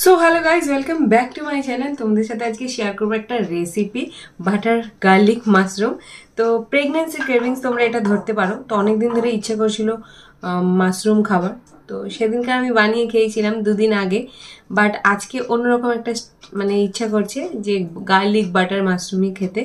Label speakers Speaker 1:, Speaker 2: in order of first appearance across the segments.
Speaker 1: So hello guys, welcome back to my channel. তোমাদের সাথে আজকে শেয়ার করবো একটা রেসিপি, বাটার গার্লিক মাশরুম। তো প্রেগনেন্সি ক্রেভিংস তোমরা এটা ধরতে পারো। তো অনেকদিন ধরে ইচ্ছে করছিল মাশরুম খাবার, তো সেদিনকে আমি বানিয়ে খেয়েছিলাম 2 দিন আগে। বাট আজকে অন্যরকম একটা ইচ্ছা করছে যে গার্লিক বাটার মাশরুমই খেতে।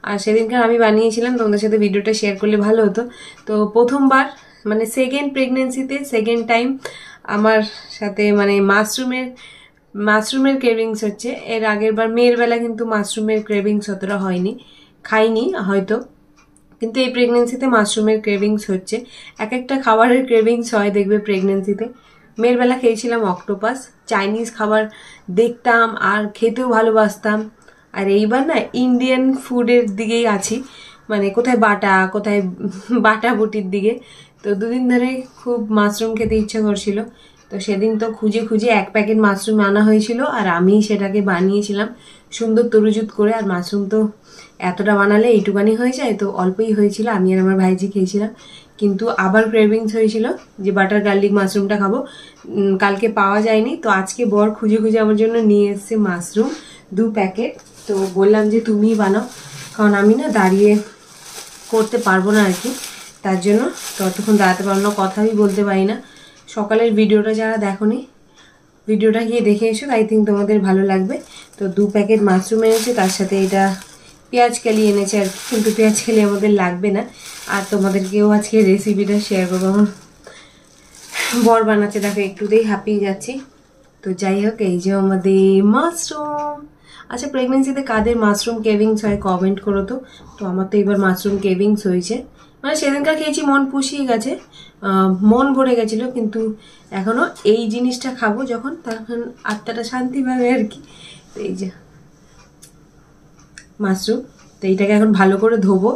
Speaker 1: আর সেদিনকে আমি বানিয়েছিলাম, তোমাদের সাথে ভিডিওটা শেয়ার করলে ভালো হতো। তো প্রথমবার সেকেন্ড প্রেগনেন্সিতে সেকেন্ড টাইম আমার সাথে মাশরুমের ক্রেভিংস হচ্ছে। এর আগের বার মেয়ের বেলা কিন্তু মাশরুমের ক্রেভিংস অতটা হয়নি, খাইনি হয়তো, কিন্তু এই প্রেগনেন্সিতে মাশরুমের ক্রেভিংস হচ্ছে। এক একটা খাবারের ক্রেভিংস হয় দেখবে প্রেগনেন্সিতে। মেয়ের বেলা খেয়েছিলাম অক্টোপাস, চাইনিজ খাবার দেখতাম আর খেতেও ভালোবাসতাম। আর এইবার না ইন্ডিয়ান ফুডের দিকেই আছি, কোথায় বাটা বুটির দিকে। তো 2 দিন ধরে খুব মাশরুম খেতে ইচ্ছা করছিল। তো সেদিন তো খুঁজে খুঁজে 1 প্যাকেট মাশরুম আনা হয়েছিল, আর আমি সেটাকে বানিয়েছিলাম সুন্দর তরুজুত করে। আর মাশরুম তো এতটা বানালে এইটুকানি হয়ে যায়, তো অল্পই হয়েছিল, আমি আর আমার ভাইজি খেয়েছিলাম। কিন্তু আবার ক্রেভিংস হয়েছিল যে বাটার গার্লিক মাশরুমটা খাবো। কালকে পাওয়া যায়নি, তো আজকে বর খুঁজে খুঁজে আমার জন্য নিয়ে এসছে মাশরুম 2 প্যাকেট। তো বললাম যে তুমিই বানাও, কারণ আমি না দাঁড়িয়ে করতে পারবো না আর কি, তার জন্য ততক্ষণ দাঁড়াতে পারবো না, কথাই বলতে পারি না। সকালের ভিডিওটা যারা দেখোনি, ভিডিওটা গিয়ে দেখে এসো, আই থিঙ্ক তোমাদের ভালো লাগবে। তো 2 প্যাকেট মাশরুম এনেছে, তার সাথে এটা পেঁয়াজ কালি এনেছে আর কি, কিন্তু পেঁয়াজ কালি আমাদের লাগবে না। আর তোমাদেরকেও আজকে রেসিপিটা শেয়ার করবো। আমার বর বানাচ্ছে, দেখো একটুতেই হাঁপিয়ে যাচ্ছি। তো যাই হোক, এই যে আমাদের মাশরুম। আচ্ছা, প্রেগনেন্সিতে কাদের মাশরুম ক্রেভিংস হয় কমেন্ট করো তো। তো আমার তো এবার মাশরুম ক্রেভিংস হয়েছে, সেদিনকার খেয়েছি, মন পুষিয়ে গেছে, মন ভরে গেছিলো, কিন্তু এখনো এই জিনিসটা খাবো যখন, তখন আত্মাটা শান্তি পাবে আর কি। তো এই যে মাশরুম, তো এইটাকে এখন ভালো করে ধোবো,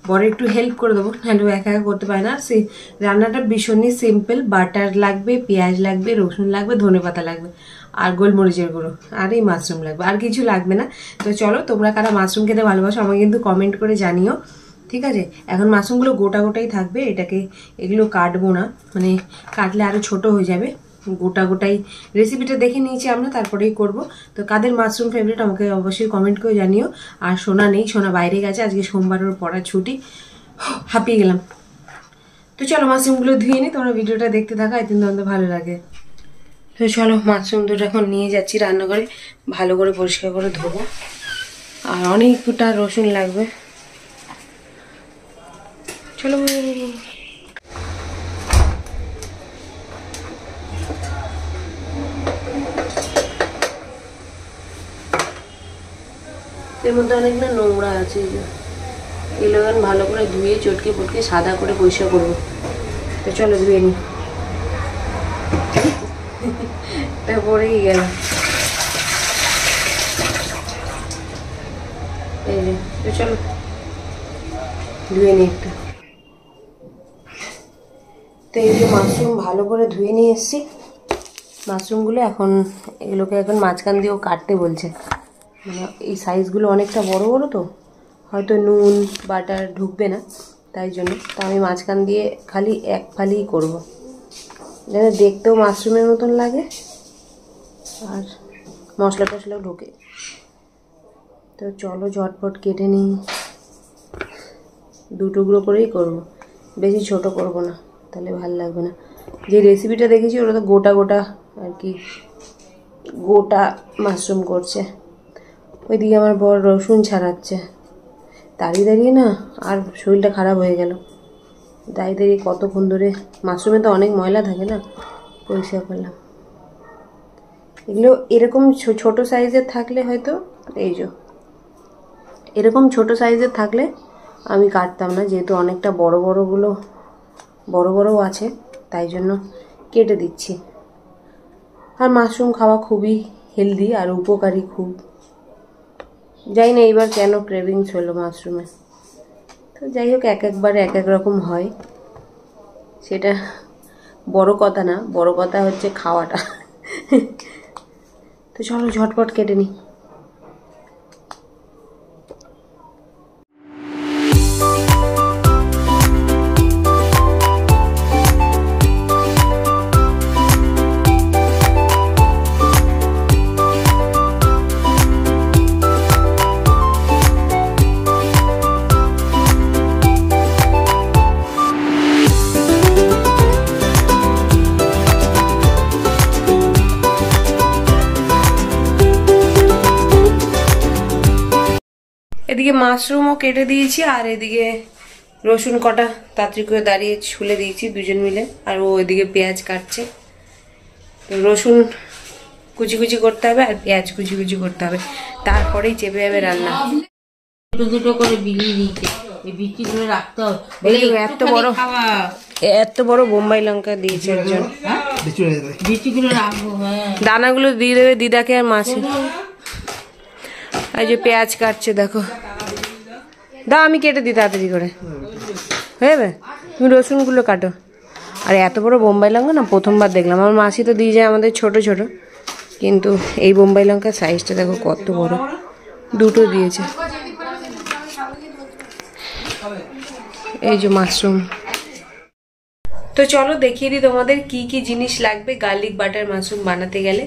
Speaker 1: বড় একটু হেল্প করে দেবো, নাহলে একা একা করতে পারে না। সেই রান্নাটা ভীষণই সিম্পল, বাটার লাগবে, পেঁয়াজ লাগবে, রসুন লাগবে, ধনেপাতা লাগবে, আর গোলমরিচের গুঁড়ো, আর এই মাশরুম লাগবে, আর কিছু লাগবে না। তো চলো, তোমরা কারা মাশরুম খেতে ভালোবাসো আমাকে কিন্তু কমেন্ট করে জানিও, ঠিক আছে? এখন মাশরুমগুলো গোটা গোটাই থাকবে, এগুলো কাটবো না, কাটলে আরও ছোট হয়ে যাবে। গোটা গোটাই রেসিপিটা দেখে নিয়েছি আমরা, তারপরেই করব। তো কাদের মাশরুম ফেভারিট আমাকে অবশ্যই কমেন্ট করে জানিও। আর সোনা নেই, সোনা বাইরে গেছে, আজকে সোমবারের পড়া ছুটি, হাঁপিয়ে গেলাম। তো চলো মাশরুমগুলো ধুয়ে নিই, তোমরা ভিডিওটা দেখতে থাকো, আই থিঙ্ক তোমাদের ভালো লাগে। তো চলো, মাশরুম দুটো এখন নিয়ে যাচ্ছি রান্নাঘরে, ভালো করে পরিষ্কার করে ধোবো। আর অনেকটা রসুন লাগবে, চলো। এর মধ্যে অনেক না নোংরা আছে, এগুলো ভালো করে ধুয়ে চটকে পটকে সাদা করে পরিষ্কার করবো। তো চলো ধুয়ে নি, তা পরেই গেল। এই যে, তো চলো ধুয়ে নি একটা। তো এই যে মাশরুম ভালো করে ধুয়ে নিয়ে এসছি, মাশরুমগুলো এগুলোকে এখন মাঝখান দিয়েও কাটতে বলছে। এই সাইজগুলো অনেকটা বড় বড়, তো হয়তো নুন বাটার ঢুকবে না, তাই জন্য। তো আমি মাঝখান দিয়ে খালি এক ফালিই করবো, যেন দেখতেও মাশরুমের মতন লাগে আর মশলা টশলাও ঢোকে। তো চলো ঝটপট কেটে নিই, 2 টুকরো করেই করবো, বেশি ছোট করব না, তাহলে ভালো লাগবে না। যে রেসিপিটা দেখেছি ওটা তো গোটা গোটা আর কি, গোটা মাশরুম করছে। ওইদিকে আমার বর রসুন ছাড়াচ্ছে, দাঁড়িয়ে দাঁড়িয়ে না আর শরীরটা খারাপ হয়ে গেল। দাঁড়িয়ে দাঁড়িয়ে কতক্ষণ ধরে, মাশরুমে তো অনেক ময়লা থাকে না, পরিষ্কার করলাম। এগুলো এরকম ছোট সাইজের থাকলে হয়তো, এই যে এরকম ছোট সাইজের থাকলে আমি কাটতাম না, যেহেতু অনেকটা বড় বড়ও আছে, তাই জন্য কেটে দিচ্ছি। আর মাশরুম খাওয়া খুবই হেলদি আর উপকারী খুব। যাই না এইবার কেন ক্রেভিংস হলো মাশরুমে, তো যাই হোক, একবারে এক এক রকম হয়, সেটা বড় কথা না, বড় কথা হচ্ছে খাওয়াটা। তো চলো ঝটপট কেটে নিই। এদিকে মাশরুমও কেটে দিয়েছি আর এদিকে রসুন কটা তাড়াতাড়ি করে দাঁড়িয়ে ছুলে দিয়েছি দুজন মিলে, আর ও ওইদিকে পেঁয়াজ কাটছে। তো রসুন কুচি কুচি করতে হবে আর পেঁয়াজ কুচি কুচি করতে হবে, তারপরেই চেপে যাবে রান্না।
Speaker 2: দুটো দুটো করে বিলিয়ে দিয়েছে, এই বিচিগুলো রাখতে হবে।
Speaker 1: এত বড় বোম্বাই লঙ্কা দিয়েছে একজন,
Speaker 2: বিচিগুলো রাখবো। হ্যাঁ,
Speaker 1: দানাগুলো দিয়ে দেবে দিদাকে আর মাছে। এই যে পেঁয়াজ কাটছে দেখো, দাও আমি কেটে দিই তাড়াতাড়ি করে, হয়ে যাবে। তুমি রসুনগুলো কাটো। আর এত বড় বোম্বাই লঙ্কা না প্রথমবার দেখলাম, আমার মাসি তো দিয়ে যায় আমাদের ছোট ছোট, কিন্তু এই বোম্বাই লঙ্কার সাইজটা দেখো কত বড়, দুটো দিয়েছে। এই যে মাশরুম। তো চলো দেখিয়ে দিই তোমাদের কি কি জিনিস লাগবে গার্লিক বাটার মাশরুম বানাতে গেলে।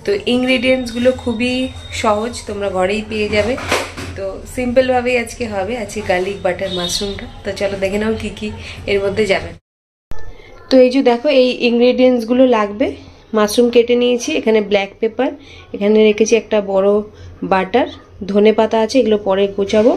Speaker 1: তো ইনগ্রিডিয়েন্টসগুলো খুবই সহজ, তোমরা ঘরেই পেয়ে যাবে। তো সিম্পলভাবেই আজকে হবে, আজকে গার্লিক বাটার মাশরুমটা। তো চলো দেখে নাও কি কি এর মধ্যে যাবে। তো এই যে দেখো এই ইনগ্রিডিয়েন্টসগুলো লাগবে। মাশরুম কেটে নিয়েছি, এখানে ব্ল্যাক পেপার, এখানে রেখেছি একটা বড় বাটার, ধনে পাতা আছে, এগুলো পরে কোচাবো,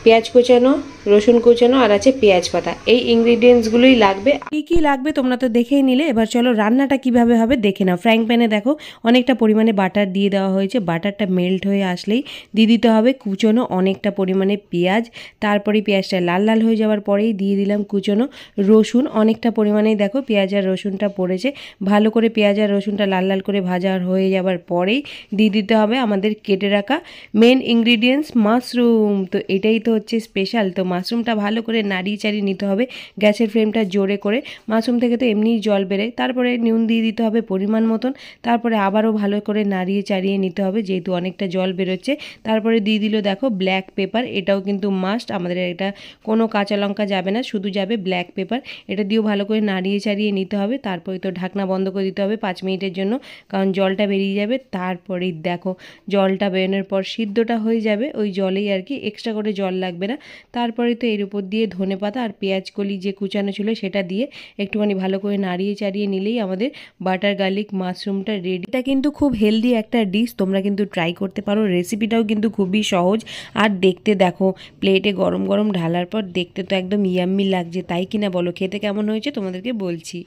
Speaker 1: পেঁয়াজ কোচানো, রসুন কোচানো, আর আছে পেঁয়াজ পাতা। এই ইনগ্রিডিয়েন্টসগুলোই লাগবে। কি কি লাগবে তোমরা তো দেখেই নিলে, এবার চলো রান্নাটা কিভাবে হবে দেখে নাও। ফ্রাইং প্যানে দেখো অনেকটা পরিমাণে বাটার দিয়ে দেওয়া হয়েছে, বাটারটা মেল্ট হয়ে আসলেই দিয়ে দিতে হবে কুচনো অনেকটা পরিমাণে পেঁয়াজ, তারপরে পেঁয়াজটা লাল লাল হয়ে যাওয়ার পরেই দিয়ে দিলাম কুচনো রসুন, অনেকটা পরিমাণেই দেখো পেঁয়াজ আর রসুনটা পড়েছে। ভালো করে পেঁয়াজ আর রসুনটা লাল লাল করে ভাজা হয়ে যাওয়ার পরেই দিয়ে দিতে হবে আমাদের কেটে রাখা মেন ইনগ্রিডিয়েন্টস মাশরুম। তো এটাই তো হচ্ছে স্পেশাল। তো মাশরুমটা ভালো করে নাড়িয়ে চাড়িয়ে নিতে হবে, গ্যাসের ফ্লেমটা জোরে করে। মাশরুম থেকে তো এমনিই জল বেরোয়, তারপরে নুন দিয়ে দিতে হবে পরিমাণ মতন, তারপরে আবারও ভালো করে নাড়িয়ে চাড়িয়ে নিতে হবে যেহেতু অনেকটা জল বেরোচ্ছে। তারপরে দিয়ে দিল দেখো ব্ল্যাক পেপার, এটাও কিন্তু মাস্ট আমাদের, এটা কোনো কাঁচা লঙ্কা যাবে না, শুধু যাবে ব্ল্যাক পেপার। এটা দিয়েও ভালো করে নাড়িয়ে চাড়িয়ে নিতে হবে, তারপরে তো ঢাকনা বন্ধ করে দিতে হবে 5 মিনিটের জন্য, কারণ জলটা বেরিয়ে যাবে। তারপরেই দেখো জলটা বেরোনোর পর সিদ্ধটা হয়ে যাবে ওই জলেই আর কি, এক্সট্রা করে জল লাগবে না। তারপরে তো এর উপর দিয়ে ধনে পাতা আর পেঁয়াজ কলি যে কুচানো ছিল সেটা দিয়ে একটুখানি ভালো করে নাড়িয়ে চাড়িয়ে নিলেই আমাদের বাটার গার্লিক মাশরুমটা রেডি। এটা কিন্তু খুব হেলদি একটা ডিশ, তোমরা কিন্তু ট্রাই করতে পারো। রেসিপিটাও কিন্তু খুবই সহজ, আর দেখতে দেখো প্লেটে গরম গরম ঢালার পর দেখতে তো একদম ইয়াম্মি লাগছে, তাই কিনা বলো? খেতে কেমন হয়েছে তোমাদেরকে বলছি।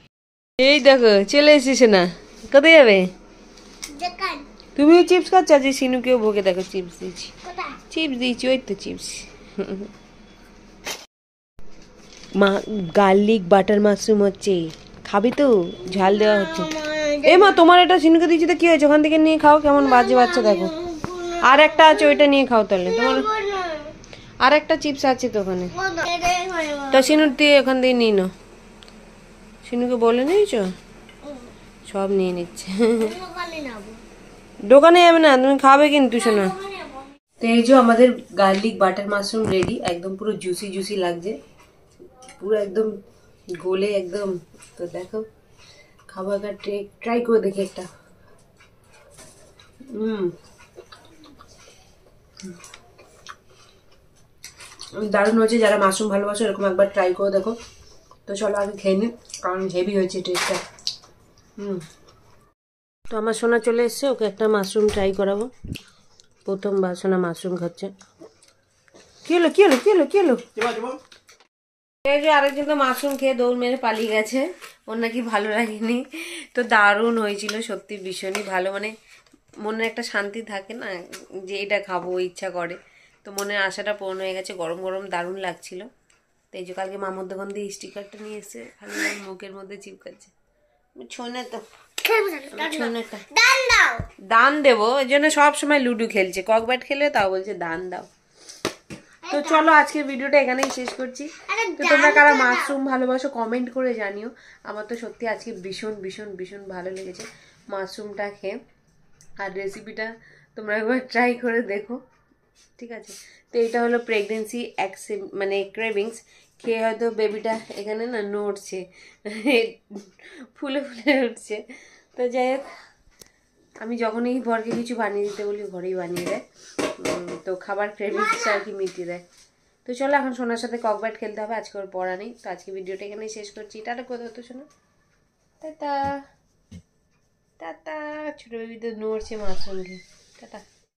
Speaker 1: এই দেখো চলে এসেছে না, কোথায় যাবে? তুমিও চিপস খাচ্ছ? আজ সিনুকেও ভোগে দেখো চিপস দিয়েছি, চিপস দিয়েছি, ওই তো চিপস। মা গার্লিক বাটার মাশরুম হচ্ছে, খাবি তো? ঝাল দেওয়া হচ্ছে। এ মা তোমার এটা সিনুকে দিয়েছি তো কি হয়েছে? ওখান থেকে নিয়ে খাও, কেমন বাজে বাচ্চা দেখো। আর একটা আছে ওইটা নিয়ে খাও তাহলে। তোমার আর একটা চিপস আছে তো ওখানে, তো সিনুর দিয়ে ওখান দিয়ে নিয়ে নাও। সিনুকে বলে নিয়েছো? সব নিয়ে নিচ্ছে। দোকানে যাবে না, তুমি খাবে কিন্তু শোনা। তো এই যে আমাদের গার্লিক বাটার মাশরুম রেডি, একদম পুরো জুসি জুসি লাগছে, পুরো একদম গোলে একদম। তো দেখো খাবো, একটা ট্রাই করে দেখি একটা। দারুণ হয়েছে, যারা মাশরুম ভালোবাসো এরকম একবার ট্রাই করে দেখো। তো চলো আগে খেয়ে নিই, কারণ হেভি হয়েছে টেস্টটা। তো আমার সোনা চলে এসছে, ওকে একটা মাশরুম ট্রাই করাবো। প্রথমবার সোনা মাশরুম খাচ্ছে। কি হলো কি হলো কি হলো কি হলো? এই যে আরেকজন তো মাশরুম খেয়ে দৌড় মেরে পালিয়ে গেছে, ওর নাকি ভালো লাগেনি। তো দারুণ হয়েছিল সত্যি, ভীষণই ভালো। মানে মনে একটা শান্তি থাকে না যে এটা খাবো, ইচ্ছা করে। তো মনের আশাটা পূর্ণ হয়ে গেছে, গরম গরম দারুণ লাগছিল। তো এই যে কালকে মামার দোকান দিয়ে স্টিকারটা নিয়ে এসে খালি মুখের মধ্যে চিপকাচ্ছে। ছোনা তো দান দেবো, ওই জন্য সবসময় লুডো খেলছে, কক ব্যাট খেলে তাও বলছে দান দাও। তো চলো আজকের ভিডিওটা এখানেই শেষ করছি। তো তোমরা কারা মাশরুম ভালোবাসো কমেন্ট করে জানিও। আমার তো সত্যি আজকে ভীষণ ভীষণ ভীষণ ভালো লেগেছে মাশরুমটা খেয়ে, আর রেসিপিটা তোমরা একবার ট্রাই করে দেখো, ঠিক আছে? তো এটা হলো প্রেগনেন্সি মানে ক্রেভিংস, খেয়ে হয়তো বেবিটা এখানে না নড়ছে, ফুলে ফুলে উঠছে। তো যাই হোক, আমি যখনই বরকে কিছু বানিয়ে দিতে বলি ঘরেই বানিয়ে দেয়, তো খাবার ক্রেভিংসটা আর কি মিটিয়ে দেয়। তো চলো এখন সোনার সাথে কক ব্যাট খেলতে হবে, আজকে ওর পড়া নেই। তো আজকে ভিডিওটা এখানেই শেষ করছি। টাটা কোথাও তো শোনো, টাটা টাটা। ছোটো বেবি তো নড়ছে মাশরুম খেয়ে, টাটা।